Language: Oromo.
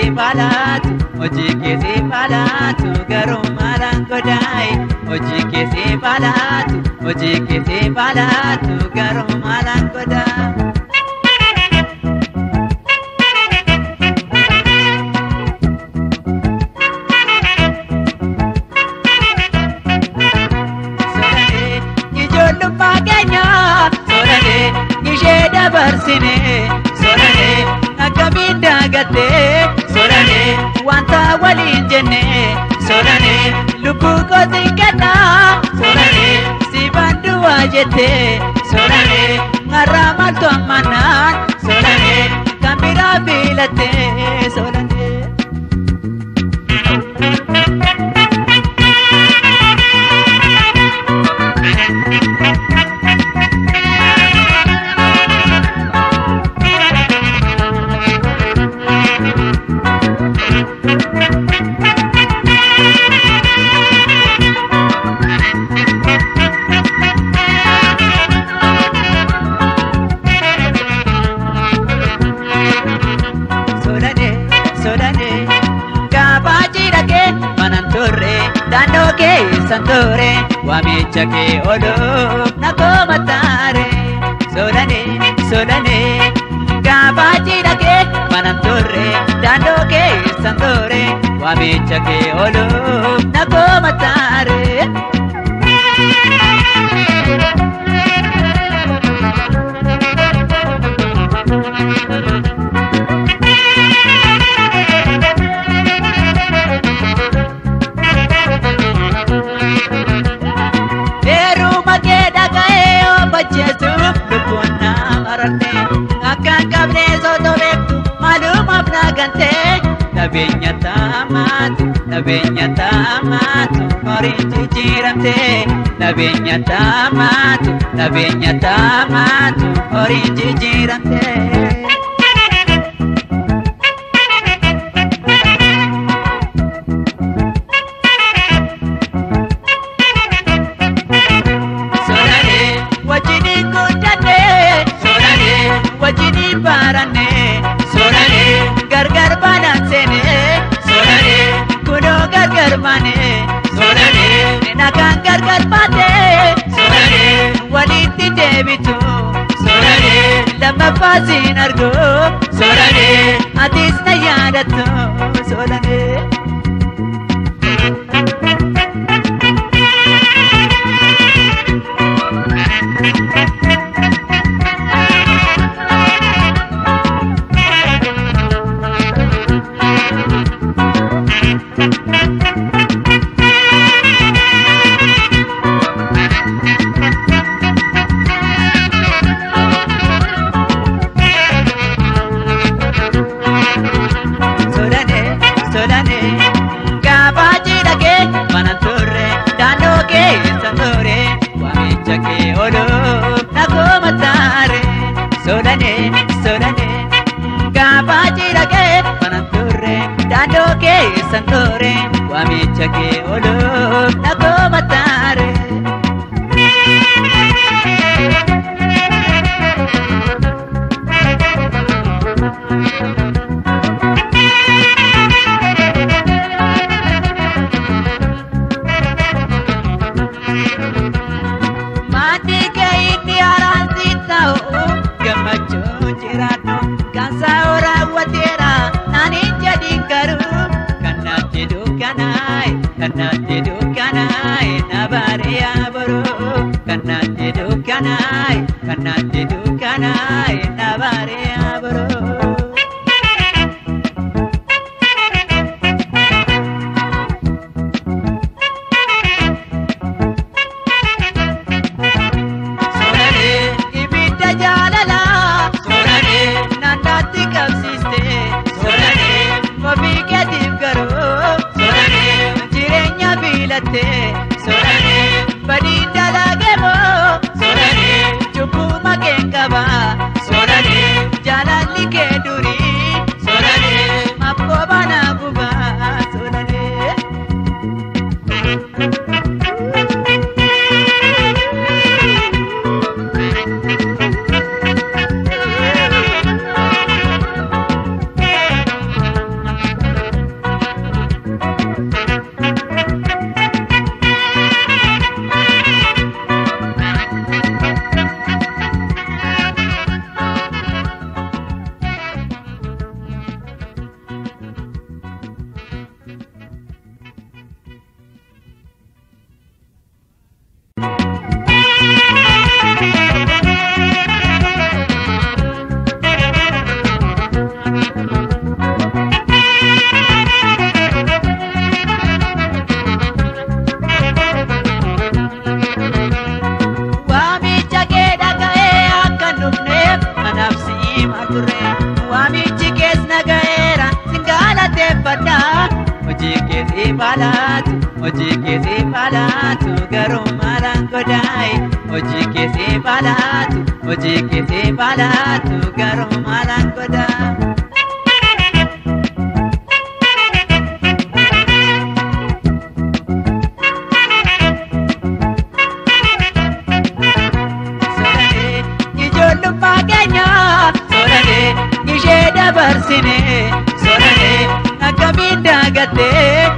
si balatu, hojii kee si balatu, garuu maalaan godhaayi. Hojii kee si balatu, hojii kee si balatu, garuu maalaan godhaayi. Barsine sorane akkamiin daagattee sorane wanta waliin jenne sorane lubbuu kootiin kennaa sorane si banduwaa jettee sorane har'aa maaltu ammanaan sorane kan biraa filattee sorane. Santore waamicha kee ooluuf na koomataare solane solane gaafachii dhaqee mana turre daandoo kee santore waamicha kee ooluuf na koomataare. Nabeenya taamaatu horii jijjiiramte nabeenya taamaatu horii jijjiiramte. Sorane wajjiniin guddanne sorane wajjiniin baranne sorane gargar baanaan seene sorane kunoo gargar baane sorane nagaan gargar baate sorane walitti deebitu sorane lammaffaa siin argu sorane atis na yaadattu sorane. Solane gaafachii dhaqee mana turre daandoo kee santore waamicha kee ooluuf na koomataare. Kanatti dukkanaayi nabaariyaa boroo kanatti dukkanaayi nabaariyaa boroo. Sorane ibidda jaalalaa sorane naannatti qabsiiste sorane ofii keetiif garuu sorane jireenya filatte sorane badii dalaage moo sorane cubbuu makeen qaba sorane jaalalli kee durii sorane makkoo baana gubaa sorane. hojii keetii faalaatu hojii keetii faalaatu garuu maalaan godhaayi hojii keetii faalaatu hojii keetii faalaatu garuu maalaan godhaa. Ijoollummaa keenya soorane ishee dabarsine soorane akkamiin daagattee